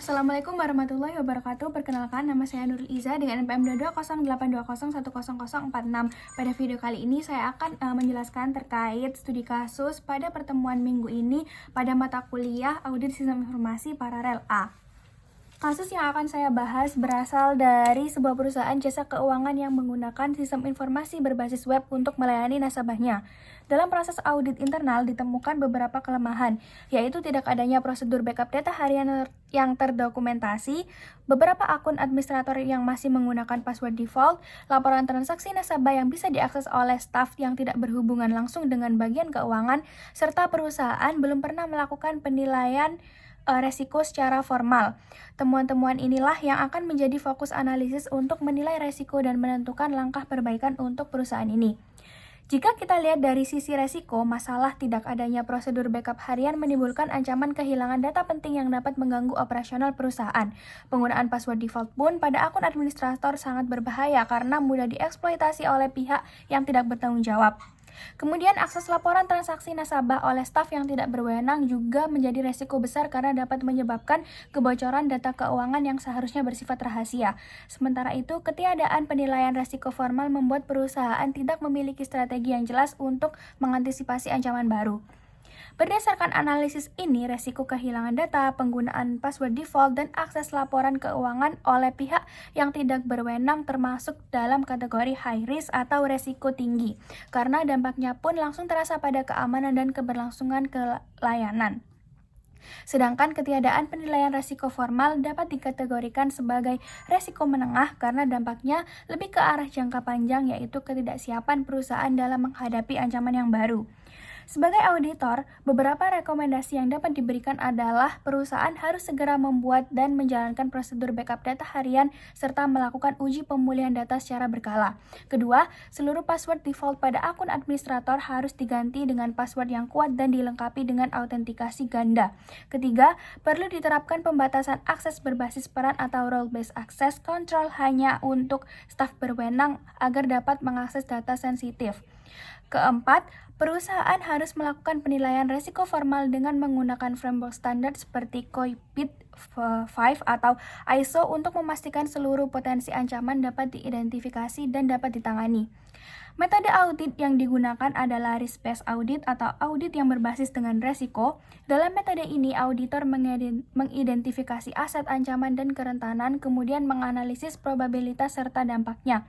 Assalamualaikum warahmatullahi wabarakatuh. Perkenalkan, nama saya Nurul Iza dengan NPM 22082011046. Pada video kali ini saya akan menjelaskan terkait studi kasus pada pertemuan minggu ini pada mata kuliah Audit Sistem Informasi Paralel A. Kasus yang akan saya bahas berasal dari sebuah perusahaan jasa keuangan yang menggunakan sistem informasi berbasis web untuk melayani nasabahnya. Dalam proses audit internal ditemukan beberapa kelemahan, yaitu tidak adanya prosedur backup data harian yang terdokumentasi, beberapa akun administrator yang masih menggunakan password default, laporan transaksi nasabah yang bisa diakses oleh staf yang tidak berhubungan langsung dengan bagian keuangan, serta perusahaan belum pernah melakukan penilaian resiko secara formal. Temuan-temuan inilah yang akan menjadi fokus analisis untuk menilai resiko dan menentukan langkah perbaikan untuk perusahaan ini. Jika kita lihat dari sisi resiko, masalah tidak adanya prosedur backup harian menimbulkan ancaman kehilangan data penting yang dapat mengganggu operasional perusahaan. Penggunaan password default pun pada akun administrator sangat berbahaya karena mudah dieksploitasi oleh pihak yang tidak bertanggung jawab. Kemudian akses laporan transaksi nasabah oleh staf yang tidak berwenang juga menjadi resiko besar karena dapat menyebabkan kebocoran data keuangan yang seharusnya bersifat rahasia. Sementara itu, ketiadaan penilaian resiko formal membuat perusahaan tidak memiliki strategi yang jelas untuk mengantisipasi ancaman baru. Berdasarkan analisis ini, resiko kehilangan data, penggunaan password default, dan akses laporan keuangan oleh pihak yang tidak berwenang termasuk dalam kategori high risk atau resiko tinggi, karena dampaknya pun langsung terasa pada keamanan dan keberlangsungan layanan. Sedangkan ketiadaan penilaian resiko formal dapat dikategorikan sebagai resiko menengah karena dampaknya lebih ke arah jangka panjang, yaitu ketidaksiapan perusahaan dalam menghadapi ancaman yang baru. Sebagai auditor, beberapa rekomendasi yang dapat diberikan adalah perusahaan harus segera membuat dan menjalankan prosedur backup data harian serta melakukan uji pemulihan data secara berkala. Kedua, seluruh password default pada akun administrator harus diganti dengan password yang kuat dan dilengkapi dengan autentikasi ganda. Ketiga, perlu diterapkan pembatasan akses berbasis peran atau role-based access control hanya untuk staf berwenang agar dapat mengakses data sensitif. Keempat, perusahaan harus melakukan penilaian risiko formal dengan menggunakan framework standar seperti COIPID 5 atau ISO untuk memastikan seluruh potensi ancaman dapat diidentifikasi dan dapat ditangani. Metode audit yang digunakan adalah risk-based audit atau audit yang berbasis dengan resiko. Dalam metode ini, auditor mengidentifikasi aset, ancaman, dan kerentanan, kemudian menganalisis probabilitas serta dampaknya.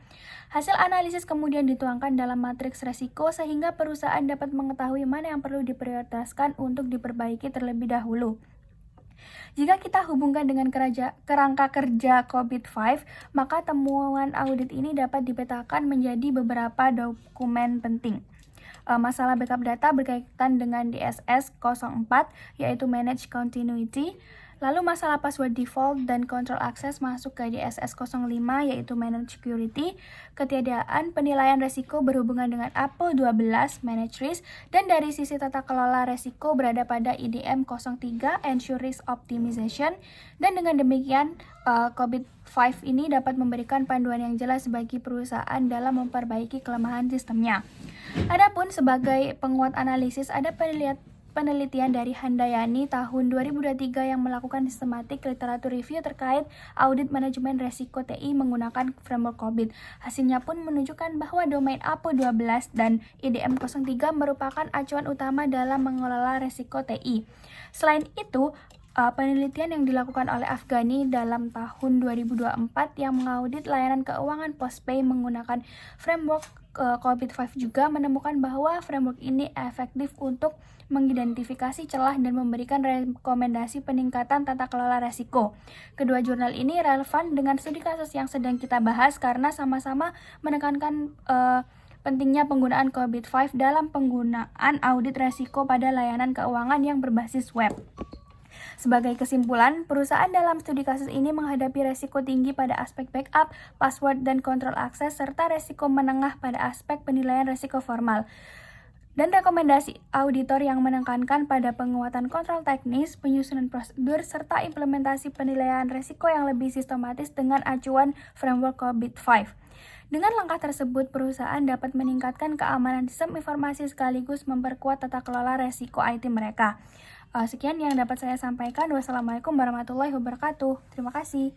Hasil analisis kemudian dituangkan dalam matriks resiko sehingga perusahaan dapat mengetahui mana yang perlu diprioritaskan untuk diperbaiki terlebih dahulu. Jika kita hubungkan dengan kerangka kerja COVID-5, maka temuan audit ini dapat dipetakan menjadi beberapa dokumen penting. Masalah backup data berkaitan dengan DSS 04, yaitu Manage Continuity. Lalu masalah password default dan control access masuk ke DSS 05, yaitu Manage Security. Ketiadaan penilaian resiko berhubungan dengan APO 12, Manage Risk. Dan dari sisi tata kelola resiko berada pada IDM 03, Ensure Risk Optimization. Dan dengan demikian, COVID-5 ini dapat memberikan panduan yang jelas bagi perusahaan dalam memperbaiki kelemahan sistemnya. Adapun sebagai penguat analisis, ada penelitian dari Handayani tahun 2023 yang melakukan sistematik literatur review terkait audit manajemen resiko TI menggunakan framework COVID. Hasilnya pun menunjukkan bahwa domain APO 12 dan IDM 03 merupakan acuan utama dalam mengelola resiko TI. Selain itu, penelitian yang dilakukan oleh Afghani dalam tahun 2024 yang mengaudit layanan keuangan postpay menggunakan framework COVID-5 juga menemukan bahwa framework ini efektif untuk mengidentifikasi celah dan memberikan rekomendasi peningkatan tata kelola resiko. Kedua jurnal ini relevan dengan studi kasus yang sedang kita bahas karena sama-sama menekankan pentingnya penggunaan COVID-5 dalam penggunaan audit resiko pada layanan keuangan yang berbasis web. Sebagai kesimpulan, perusahaan dalam studi kasus ini menghadapi resiko tinggi pada aspek backup, password, dan kontrol akses, serta resiko menengah pada aspek penilaian resiko formal. Dan rekomendasi auditor yang menekankan pada penguatan kontrol teknis, penyusunan prosedur, serta implementasi penilaian resiko yang lebih sistematis dengan acuan framework COVID-5. Dengan langkah tersebut, perusahaan dapat meningkatkan keamanan sistem informasi sekaligus memperkuat tata kelola resiko IT mereka. Sekian yang dapat saya sampaikan. Wassalamualaikum warahmatullahi wabarakatuh. Terima kasih.